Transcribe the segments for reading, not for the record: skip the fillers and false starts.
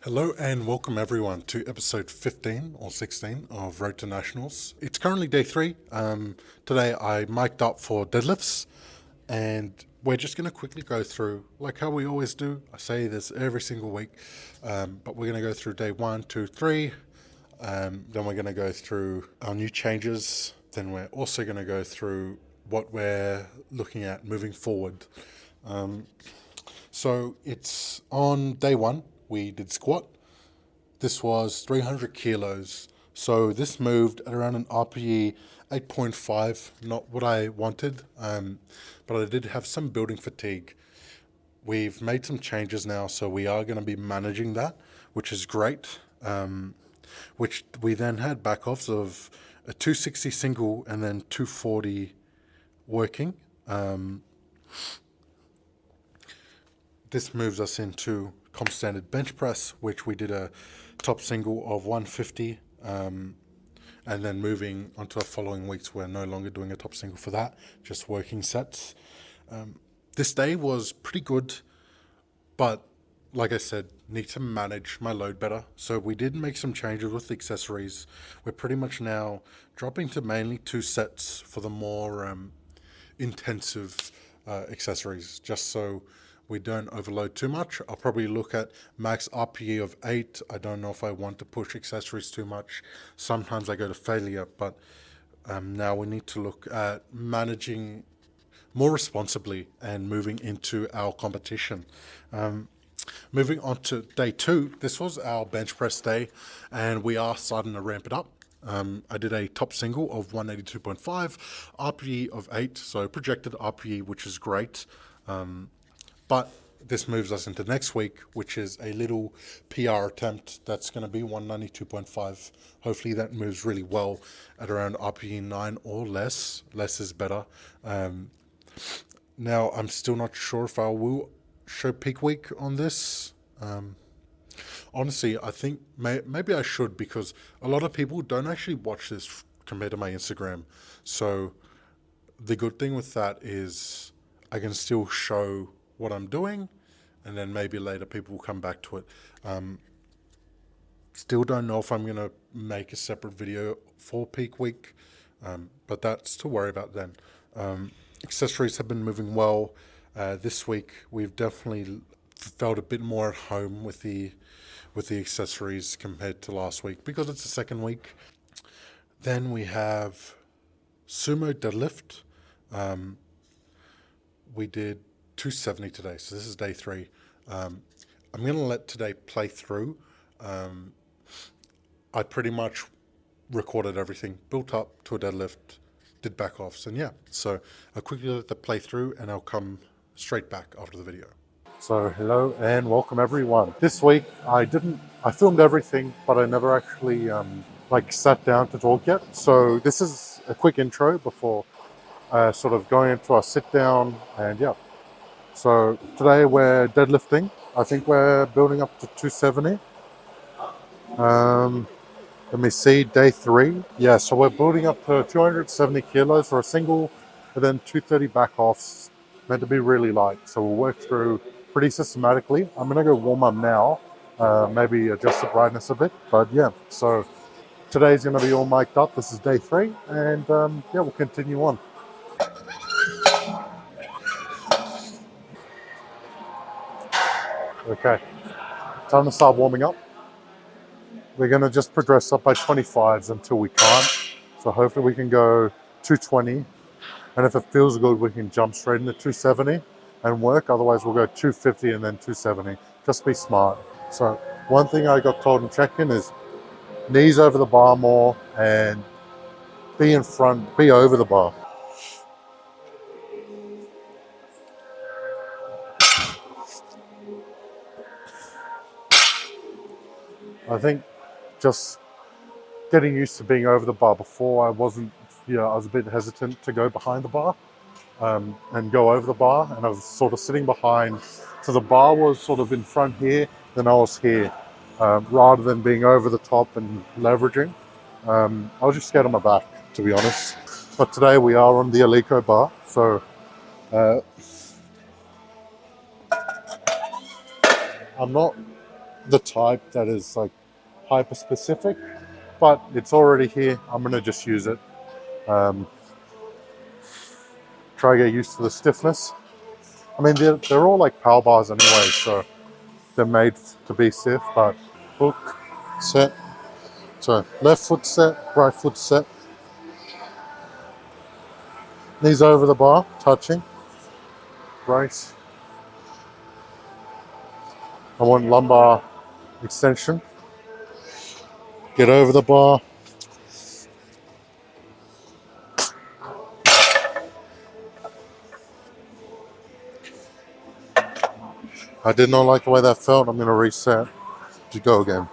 Hello and welcome everyone to episode 15 or 16 of Road to Nationals. It's currently day 3. Today I mic'd up for deadlifts and we're just going to quickly go through, like how we always do. I say this every single week, but we're going to go through day 1, 2, 3. Then we're going to go through our new changes. Then we're also going to go through what we're looking at moving forward. So it's on day 1. We did squat. This was 300 kilos. So this moved at around an RPE 8.5, not what I wanted, but I did have some building fatigue. We've made some changes now, so we are going to be managing that, which is great. Which we then had back offs of a 260 single and then 240 working. This moves us into comp standard bench press, which we did a top single of 150, and then moving onto the following weeks, we're no longer doing a top single for that, just working sets. This day was pretty good, but like I said, need to manage my load better. So we did make some changes with the accessories. We're pretty much now dropping to mainly 2 sets for the more intensive accessories, just so we don't overload too much. I'll probably look at max RPE of 8. I don't know if I want to push accessories too much. Sometimes I go to failure, but now we need to look at managing more responsibly and moving into our competition. Moving on to day 2, this was our bench press day, and we are starting to ramp it up. I did a top single of 182.5, RPE of 8, so projected RPE, which is great. But this moves us into next week, which is a little PR attempt that's going to be 192.5. Hopefully that moves really well at around RPE 9 or less. Less is better. Now, I'm still not sure if I will show peak week on this. Honestly, I think maybe I should, because a lot of people don't actually watch this compared to my Instagram. So the good thing with that is I can still show what I'm doing, and then maybe later people will come back to it. Still don't know if I'm going to make a separate video for peak week, but that's to worry about then. Accessories have been moving well. This week we've definitely felt a bit more at home with the accessories compared to last week, because it's the second week. Then we have sumo deadlift. We did 270 today, so this is day 3. I'm going to let today play through. I pretty much recorded everything, built up to a deadlift, did back offs, and yeah. So I'll quickly let that play through, and I'll come straight back after the video. So hello and welcome everyone. This week I filmed everything, but I never actually sat down to talk yet. So this is a quick intro before sort of going into our sit down, and yeah. So today we're deadlifting. I think we're building up to 270. Let me see, day 3. Yeah, so we're building up to 270 kilos for a single, and then 230 back offs, meant to be really light. So we'll work through pretty systematically. I'm gonna go warm up now, maybe adjust the brightness a bit, but yeah. So today's gonna be all mic'd up. This is day 3, and yeah, we'll continue on. Okay, time to start warming up. We're going to just progress up by 25s until we can't. So hopefully we can go 220. And if it feels good, we can jump straight into 270 and work. Otherwise, we'll go 250 and then 270. Just be smart. So one thing I got told in check-in is knees over the bar more and be in front, be over the bar. I think just getting used to being over the bar. Before I wasn't, I was a bit hesitant to go behind the bar and go over the bar, and I was sort of sitting behind. So the bar was sort of in front here, then I was here, rather than being over the top and leveraging. I was just scared on my back, to be honest. But today we are on the Alico bar, so I'm not the type that is like hyper specific, but it's already here. I'm gonna just use it. Um, Try to get used to the stiffness. I mean, they're all like power bars anyway, so they're made to be stiff. But hook, set. So left foot set, right foot set. Knees over the bar, touching. Brace. I want lumbar extension. Get over the bar. I did not like the way that felt. I'm going to reset to go again.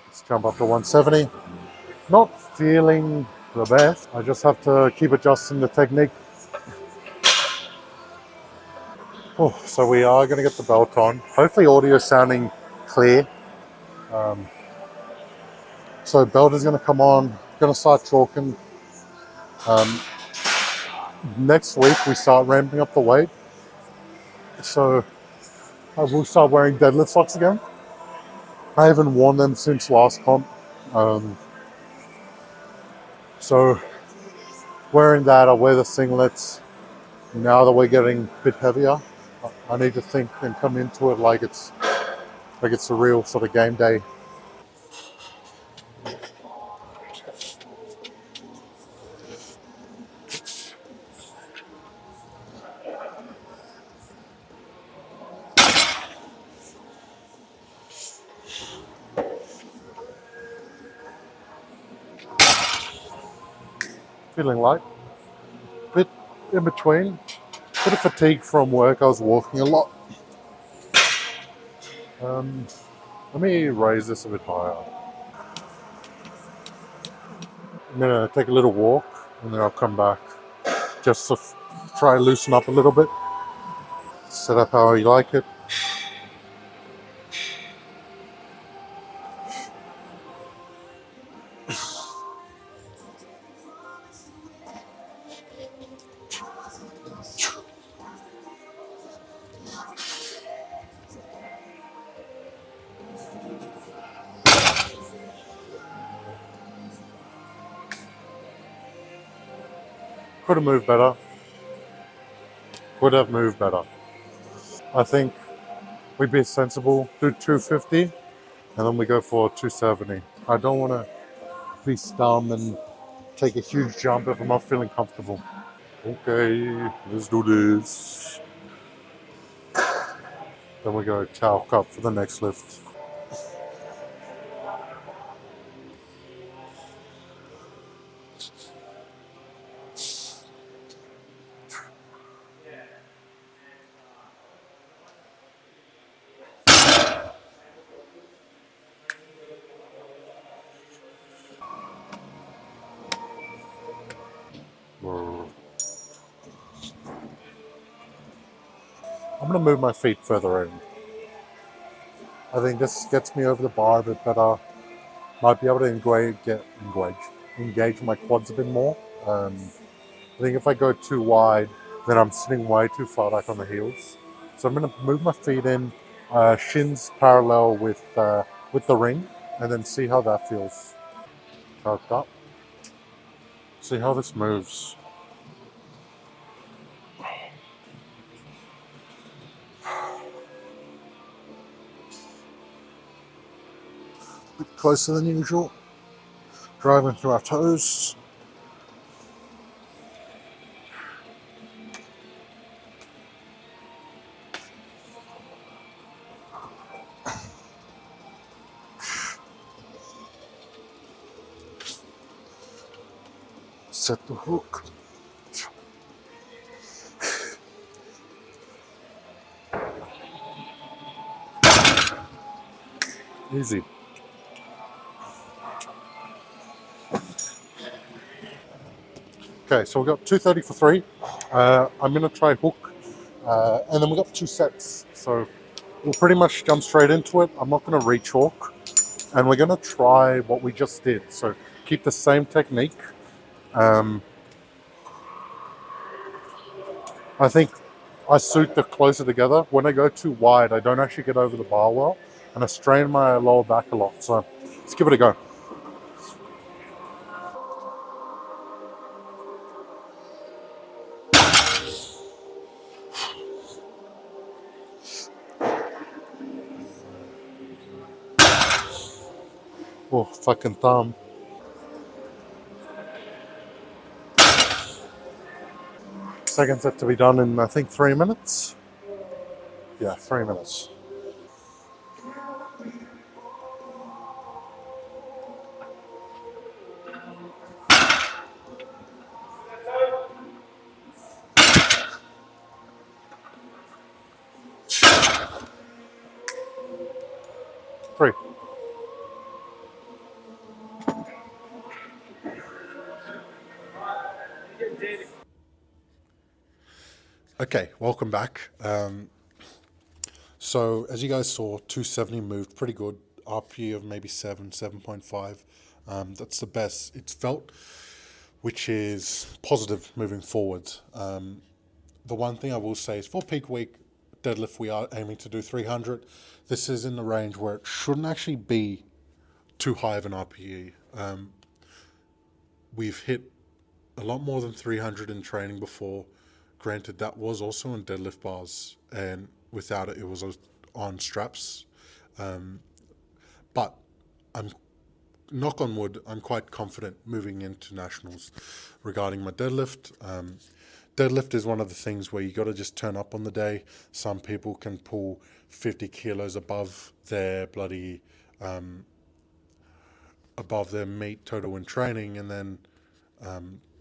Let's jump up to 170. Not feeling the best. I just have to keep adjusting the technique. Oh, so we are going to get the belt on. Hopefully audio sounding clear. So belt is going to come on. Going to start chalking. Next week we start ramping up the weight. So I will start wearing deadlift socks again. I haven't worn them since last comp. So wearing that, I'll wear the singlets. Now that we're getting a bit heavier, I need to think and come into it like it's a real sort of game day. Feeling light, bit in between, bit of fatigue from work. I was walking a lot. Let me raise this a bit higher. I'm gonna take a little walk and then I'll come back just to try to loosen up a little bit. Set up how you like it. Could have moved better. Could have moved better. I think we'd be sensible, do 250, and then we go for 270. I don't want to be dumb and take a huge jump if I'm not feeling comfortable. Okay, let's do this. Then we go talc up for the next lift. I'm going to move my feet further in. I think this gets me over the bar a bit better. Might be able to engage my quads a bit more. I think if I go too wide, then I'm sitting way too far back on the heels. So I'm going to move my feet in, shins parallel with the ring, and then see how that feels. Tucked up. See how this moves. A bit closer than usual. Driving through our toes. Set the hook. Easy. Okay, so we've got 230 for 3. I'm going to try hook, and then we've got 2 sets. So we'll pretty much jump straight into it. I'm not going to re-chalk. and we're going to try what we just did. So keep the same technique. I think I suit the closer together. When I go too wide, I don't actually get over the bar well, and I strain my lower back a lot. So let's give it a go. Oh, fucking thumb. Second set to be done in, I think, 3 minutes. Yeah, 3 minutes. Three. Okay, welcome back. So as you guys saw, 270 moved pretty good. RP of maybe 7.5. That's the best it's felt, which is positive moving forward. The one thing I will say is for peak week deadlift, we are aiming to do 300. This is in the range where it shouldn't actually be too high of an RPE. We've hit a lot more than 300 in training before. Granted, that was also on deadlift bars, and without it, it was on straps. But I'm, knock on wood, I'm quite confident moving into nationals regarding my deadlift. Deadlift is one of the things where you got to just turn up on the day. Some people can pull 50 kilos above their bloody above their meat total in training, and then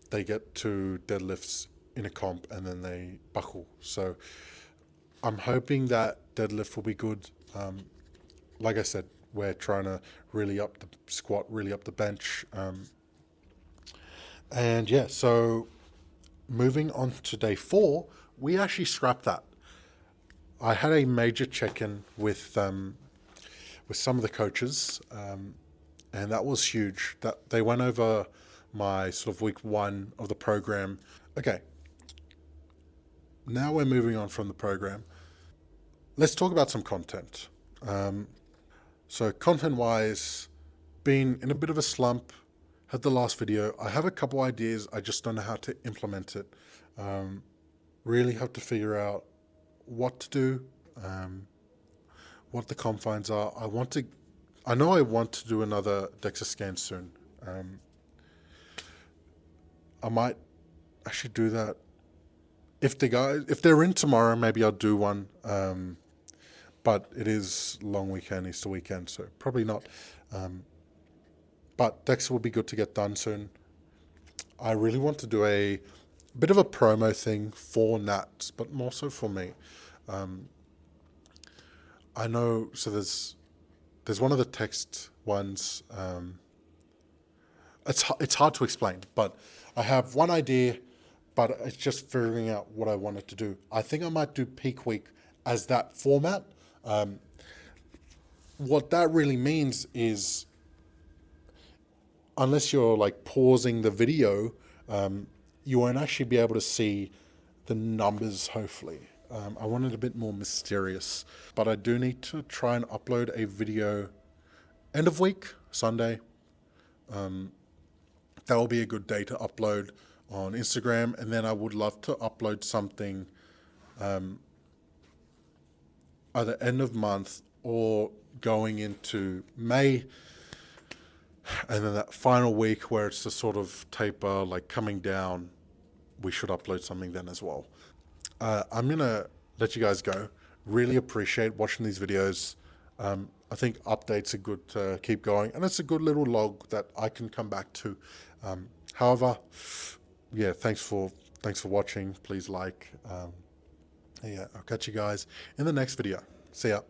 they get to deadlifts in a comp and then they buckle. So I'm hoping that deadlift will be good. Like I said, we're trying to really up the squat, really up the bench. And yeah, so moving on to day 4, we actually scrapped that. I had a major check-in with some of the coaches, and that was huge. That they went over my sort of week 1 of the program. Okay, now we're moving on from the program. Let's talk about some content. So content-wise, been in a bit of a slump. Had the last video. I have a couple ideas. I just don't know how to implement it. Really have to figure out what to do, what the confines are. I know I want to do another DEXA scan soon. I might actually do that. If they're in tomorrow, maybe I'll do one. But it is long weekend, Easter weekend, so probably not. But DEXA will be good to get done soon. I really want to do a bit of a promo thing for Nats, but more so for me. I know, so there's one of the text ones. It's hard to explain, but I have one idea, but it's just figuring out what I wanted to do. I think I might do peak week as that format. What that really means is, unless you're like pausing the video, you won't actually be able to see the numbers, hopefully. I want it a bit more mysterious, but I do need to try and upload a video end of week, Sunday. That will be a good day to upload on Instagram, and then I would love to upload something either end of month or going into May, and then that final week where it's the sort of taper, like coming down, we should upload something then as well. I'm going to let you guys go. Really appreciate watching these videos. I think updates are good to keep going, and it's a good little log that I can come back to. However, yeah, thanks for watching. Please like. Yeah, I'll catch you guys in the next video. See ya.